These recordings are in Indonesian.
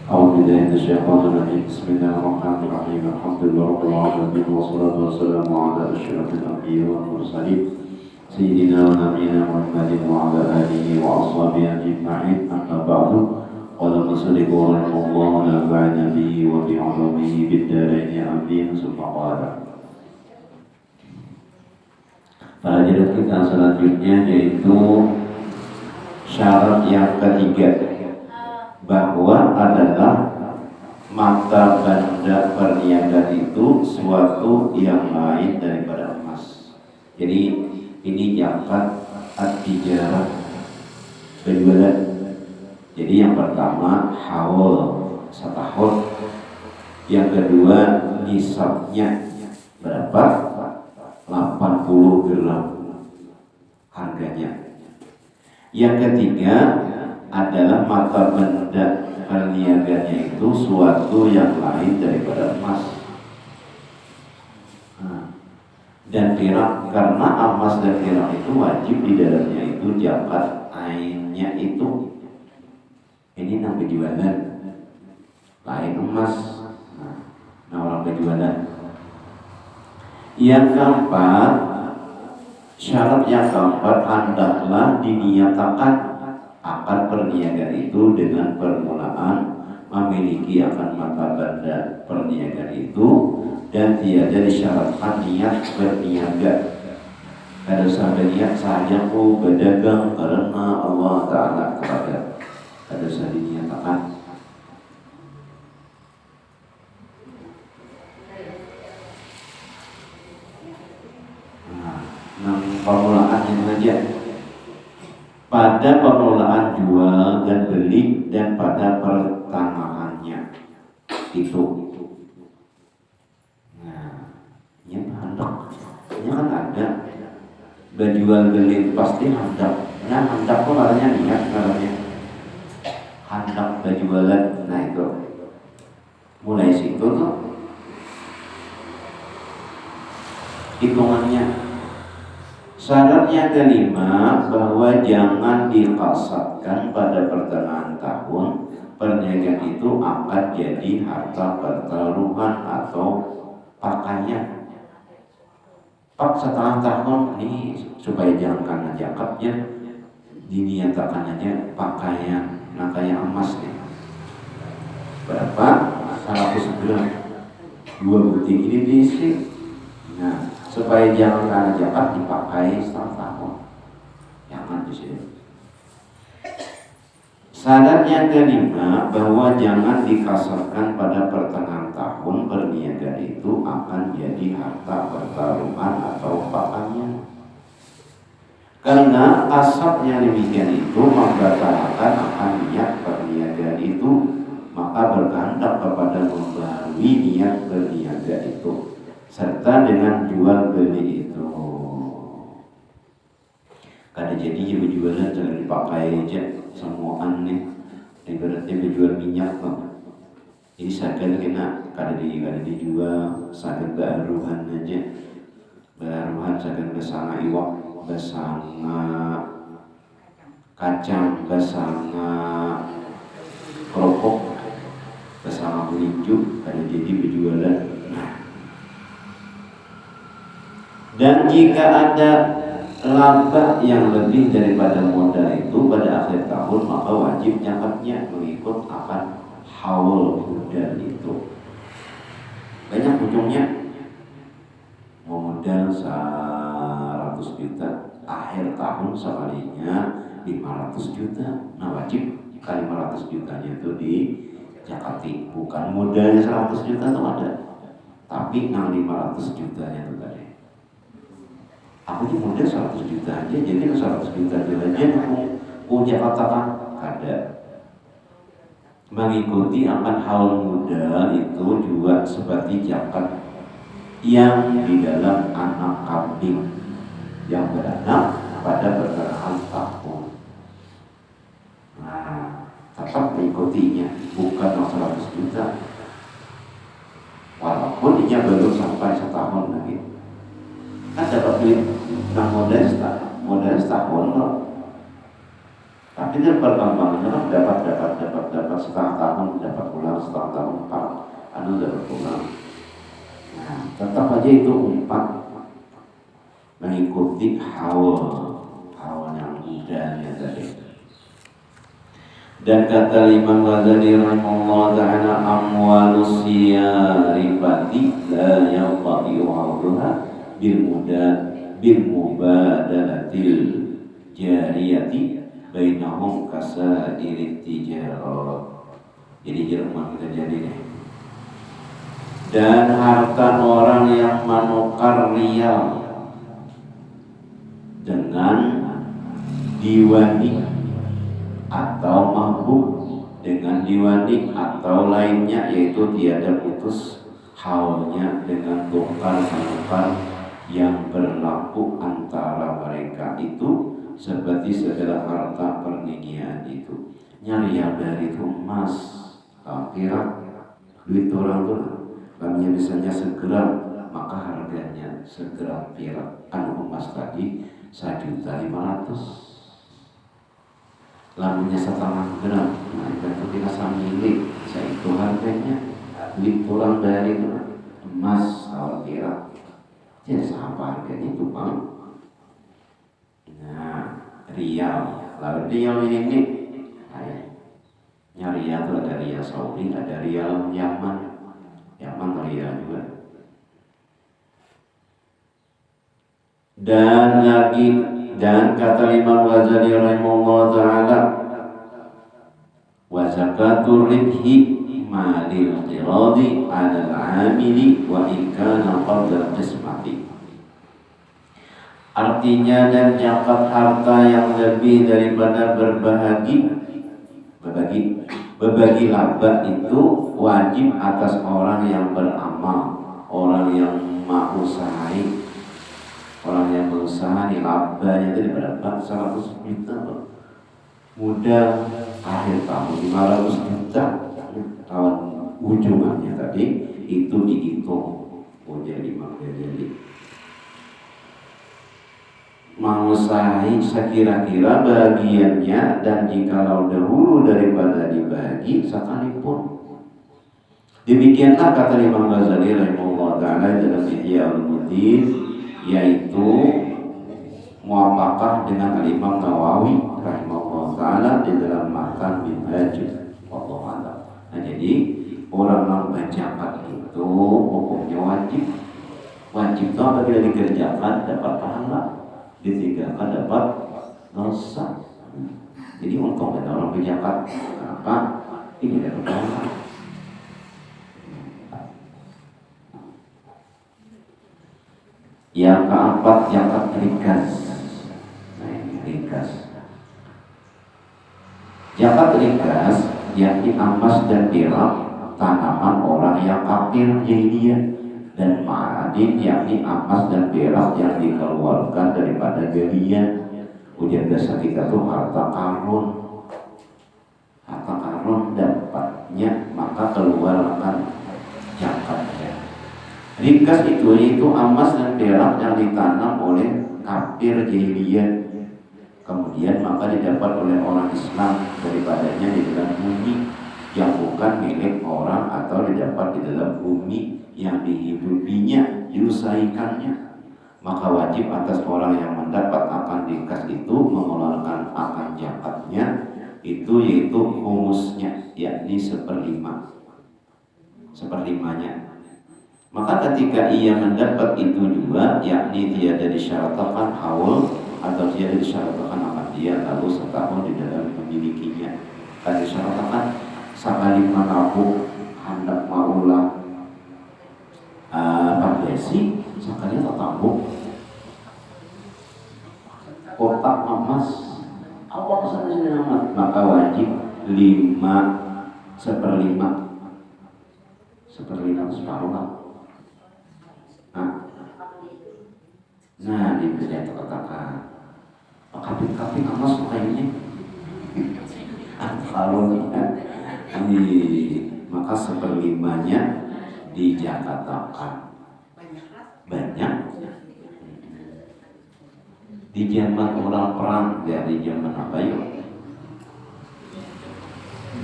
أعوذ بالله من الشيطان الرجيم بسم الله الرحمن الرحيم الحمد لله رب العالمين والصلاة والسلام على أشرف الأنبياء والمرسلين سيدنا ونبينا محمد وعلى آله وأصحابه أجمعين أما بعد قال المصنف رحمه الله ونفعنا به وبعلومه بالدارين آمين ثم قال. Pelajaran kita selanjutnya yaitu syarat yang ketiga, bahwa adalah mata benda perniagaan itu suatu yang lain daripada emas. Jadi ini zakat at-tijarah penjualan. Jadi yang pertama haul setahun, yang kedua nisabnya berapa? 80 gram harganya. Yang ketiga adalah mata benda perniagaannya itu suatu yang lain daripada emas. Dan perak, karena emas dan perak itu wajib di dalamnya itu zakat ainnya itu. Ini yang penjualan lain emas. Nah orang penjualan. Yang keempat, syarat yang keempat hendaklah diniatakan akan perniagaan itu dengan permulaan memiliki akan mata benda perniagaan itu dan tiada disyaratkan niat berniaga. Kada sampai niat saya mau berdagang karena Allah Ta'ala kepada kada usah dinyatakan. Permulaannya saja pada permulaan jual dan beli dan pada pertengahannya itu. Nah, ini hendak, ini kan ada berjual beli pasti hendak. Nah, hendak pun artinya niat katanya. Hendak berjualan, nah itu mulai situ tuh hitungannya. Syarat yang kelima, bahwa jangan dikasatkan pada pertengahan tahun perniagaan itu akan jadi harta pertaruhan atau pakaian. Pak setengah tahun ini supaya jangan kena zakatnya, diniatakan aja pakaian, nah kayak emas nih. Berapa? 100 gram. 2 butik ini diisi. Nah, supaya jangan kena zakat dipakai setengah tahun. Jangan di sini. Syarat yang kelima, bahwa jangan dikasarkan pada pertengahan tahun perniagaan itu akan jadi harta pertaruhan atau pakaian. Karena kasarnya demikian itu membatalkan akan niat perniagaan itu, maka berkehendak kepada membarui niat berniaga itu serta dengan jual beli itu. Kada jadi berjualan jangan dipakai aja semuaan nih. Ibaratnya berjual minyak loh. Jadi sagan kena kada dijual, sagan baruhan aja. Baruhan sagan besanga iwak, besanga kacang, besanga kerupuk, besanga melinju, kada jadi berjualan. Dan jika ada laba yang lebih daripada modal itu pada akhir tahun, maka wajib zakatnya mengikut akan haul modal itu. Banyak ujungnya mau modal 100 juta, akhir tahun sekalinya 500 juta. Nah wajib kali 500 jutanya itu di zakati. Bukan modalnya 100 juta tuh ada, tapi yang 500 jutanya itu tadi. Aku ini modal 100 juta aja, jadi 100 juta aja aku punya katakan ada. Mengikuti akan hal modal itu juga seperti zakat yang di dalam anak kambing yang beranak pada pertengahan tahun. Nah, tetap mengikutinya, bukan 100 juta. Walaupun dia belum sampai setahun lagi. Kan dapat duit yang modal setahun loh. Tapi dia perkembangannya kan dapat setengah tahun dapat pula setengah empat, anu udah berkurang. Nah, tetap aja itu empat mengikuti hawa yang mudanya tadi. Dan kata Imam Ghazali rahimahullah ta'ala, amwalus siyaribati la yaqati wa'uduha bil mubadalatil jariyati bainahum kasairit tijarah. Jadi jerman kita jadi nih. Dan harta orang yang menukar rial dengan diwani atau mabuk dengan diwani atau lainnya, yaitu tiada putus haulnya dengan tukar-menukar yang berlaku antara mereka itu seperti segala harta perniagaan itu. Nyari yang dari itu emas, perak, duit orang tuh kami misalnya segram, maka harganya segram perak anu emas tadi 1.500.000. Lamunya setengah gram, nah itu kita samili, saya itu harganya duit orang dari itu emas atau perak. Jadi sama harganya itu bang. Nah, rial, lalu rial ini, rial itu ada rial Saudi, ada rial Yaman rial juga. Dan kata Imam Ghazali rahimahullah ta'ala, wa zakatul ribhi malil qiradi 'ala al-'amili wa in kana qabla qismati. Artinya, dan zakat harta yang lebih daripada berbagi laba itu wajib atas orang yang beramal, orang yang mau usahain, orang yang berusaha di labanya itu berapa? 100 juta mudah akhir tahun 500 juta tahun ujungannya tadi itu dihitung jadi mengusahain sekira-kira bagiannya, dan jikalau dahulu daripada dibagi sekalipun. Demikianlah kata Imam Ghazali rahimahullah ta'ala dalam Ihya Ulumuddin, yaitu muwafaqah dengan Imam Nawawi rahimahullah ta'ala di dalam matan Minhaj wallahu a'lam. Nah, jadi orang berzakat itu hukumnya wajib itu apabila dikerjakan dapat pahala, ditinggalkan dapat dosa. Jadi untung ada orang berzakat, kenapa? Ini dapat pahala. Yang keempat, zakat rikas. Nah, ini rikas. Zakat rikas yakni emas dan perak, tanaman orang yang kafir jahiliyah, dan ma'adin yakni emas dan perak yang dikeluarkan daripada jahiliyah. Ujian dasar kita tuh harta karun dapatnya maka keluarkan zakatnya. Rikas itu emas dan perak yang ditanam oleh kafir jahiliyah, kemudian maka didapat oleh orang Islam daripadanya di dalam bumi yang bukan milik orang, atau didapat di dalam bumi yang dihidupinya, diusahikannya. Maka wajib atas orang yang mendapat akan rikas itu mengeluarkan akan zakatnya itu, yaitu humusnya, yakni seperlimanya. Maka ketika ia mendapat itu juga, yakni tiada disyaratkan haul atau tiada disyaratkan akan dia lalu setahun di dalam memilikinya. Kan disyaratkan sekali manabu hendak maulah pardesi sekali tertabuk kotak emas apa kesannya amat, maka wajib 5/4 separuh lah. Nah, di bidang katakan kapit emas makanya kalau maka 1/5-nya dijakatakan banyak di zaman orang perang, dari zaman apa yuk?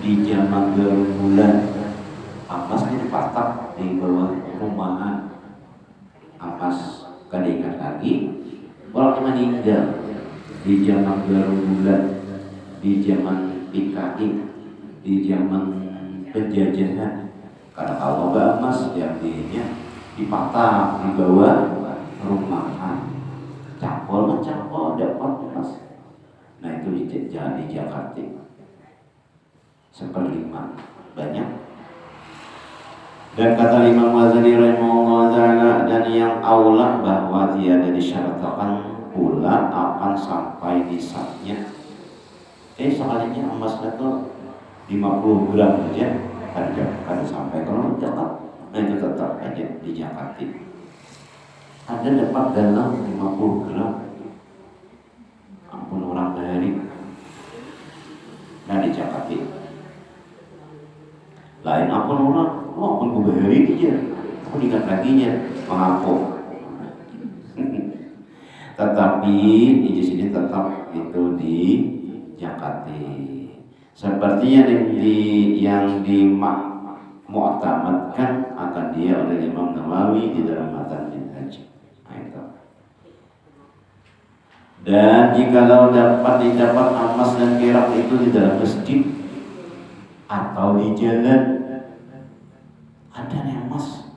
Di zaman gerombolan Amasnya dipatak di bawah rumahan. Amas kada ingat lagi orang meninggal di zaman Garubulan, di zaman PKI, di zaman penjajahan. Karena kalau emas yang dipatak di bawah rumahan. Cakol dapat emas. Nah itu jadi Jakarta 1/5 banyak. Dan kata Imam Ghazali rahimahullah ta'ala, dan yang aula bahwa tiada disyaratkan pula akan sampai di saatnya. Sekalinya emas itu 50 gram saja harga kada sampai kalau Jakarta. Nah itu tetap aja di Jakarta. Ada dapat dalam 50 gram. Ampun orang dari. Nah di Jakarta. Lain ampun orang. Ampun gue hari aja, aku ingat laginya mengaku. Tetapi di sini tetap itu di Jakarta. Sepertinya yang mu'tamadkan akan dia oleh Imam Nawawi di dalam matan Minhaj. Nah itu. Dan jikalau dapat didapat emas dan perak itu di dalam masjid atau di jalan, ada emas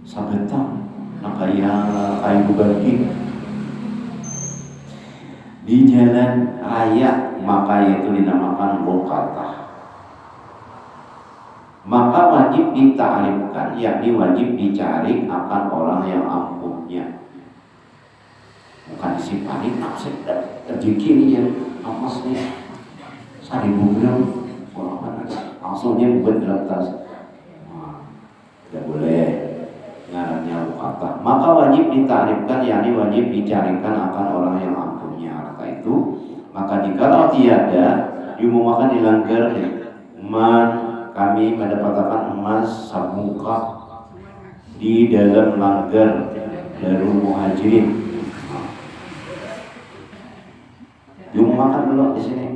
sabetang nak kayu berbagi di jalan raya, maka itu dinamakan lokatah. Maka wajib ditarifkan, yakni wajib dicari akan orang yang ampunnya, bukan disimpanin nafsek rezeki ini ya emas nih 1.000 gram orang mana langsung dia buat dalam tas. Tidak boleh ngarannya lokatah. Maka wajib ditarifkan, yakni wajib dicarikan akan orang yang ampunnya harta itu. Maka jikalau tiada diumumkan dilanggar, kami mendapatkan emas samuka di dalam langgar Darul Muhajirin. Diumumkan dulu di sini.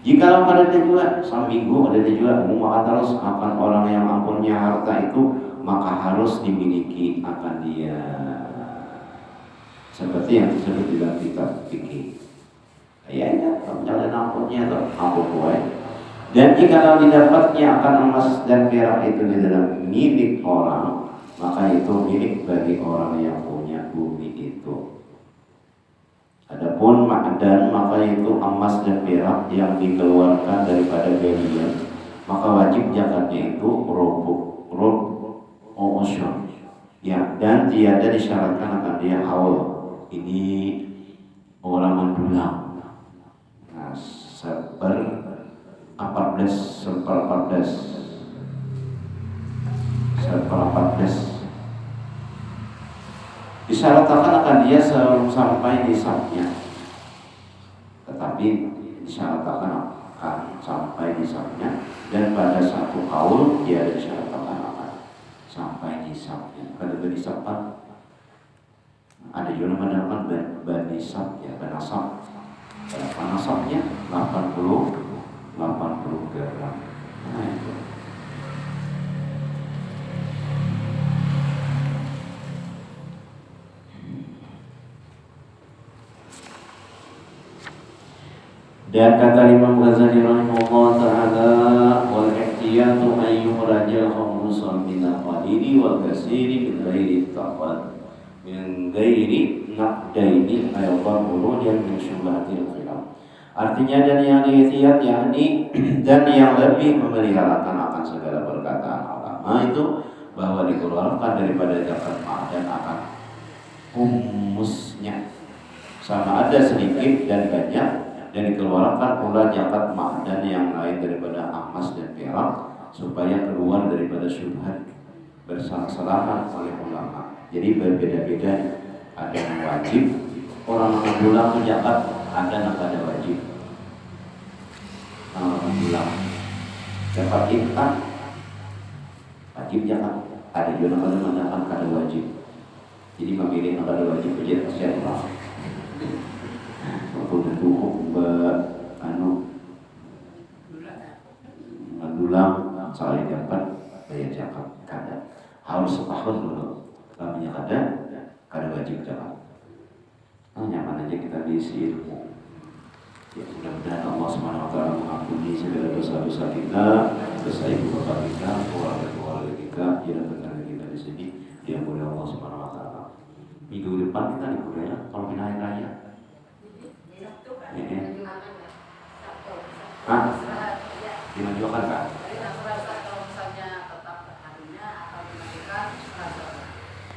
Jikalau pada juga seminggu ada juga maka terus akan orang yang ampunnya harta itu, maka harus dimiliki akan dia, seperti yang disebut di dalam kitab fikih. Ya, jalan ampunnya atau ampun gue. Dan jikalau didapatnya akan emas dan perak itu di dalam milik orang, maka itu milik bagi orang yang punya bumi itu. Adapun ma'dan, maka itu emas dan perak yang dikeluarkan daripada galian, maka wajib zakatnya itu rubu' usyur. Ya, dan tiada disyaratkan akan dia haul. Ini orang mendulang. Nah, seperempat disyaratkan akan dia sampai nisabnya, tetapi disyaratkan akan sampai nisabnya, dan pada satu haul dia disyaratkan akan sampai nisabnya. Kalau benisabkan ada juga namanya benisab ya, benasab. Berapa nasabnya? 80 gram. Nah itu. Dan kata Imam Ghazali rahimahullah ta'ala, wal ihtiyatu an yurajal khumsul min al-qalili wal kasiri min ghairi taqad min ghairi naqdaini ayatan burujan min syubhatil khilaf. Artinya dan yang diihtiyat yakni dan yang lebih memeliharakan akan segala perkataan ulama itu bahwa dikeluarkan daripada zakat dan akan humusnya, sama ada sedikit dan banyak, dan dikeluarkan pula zakat dan yang lain daripada emas dan perak, supaya keluar daripada syubhat bersalah-salahan oleh ulama. Jadi berbeda-beda, ada yang wajib orang mengulang zakat, ada yang ada wajib. Mengulang zakat infak wajib zakat, ada juga yang mengatakan ada wajib. Jadi memilih yang ada wajib saja siapa? Waktu itu soalnya dapat bayar zakat kada. Harus setahun dulu. Namanya kada wajib zakat. Nyaman aja kita diisi ilmu. Ya, mudah-mudahan Allah SWT mengampuni segala dosa-dosa kita, dosa ibu bapak kita, keluarga kita, jiran tetangga kita di sini. Diampuni Allah SWT. Minggu depan kita di Korea, kalau pindah hari raya. Hah? Dimajukan kan?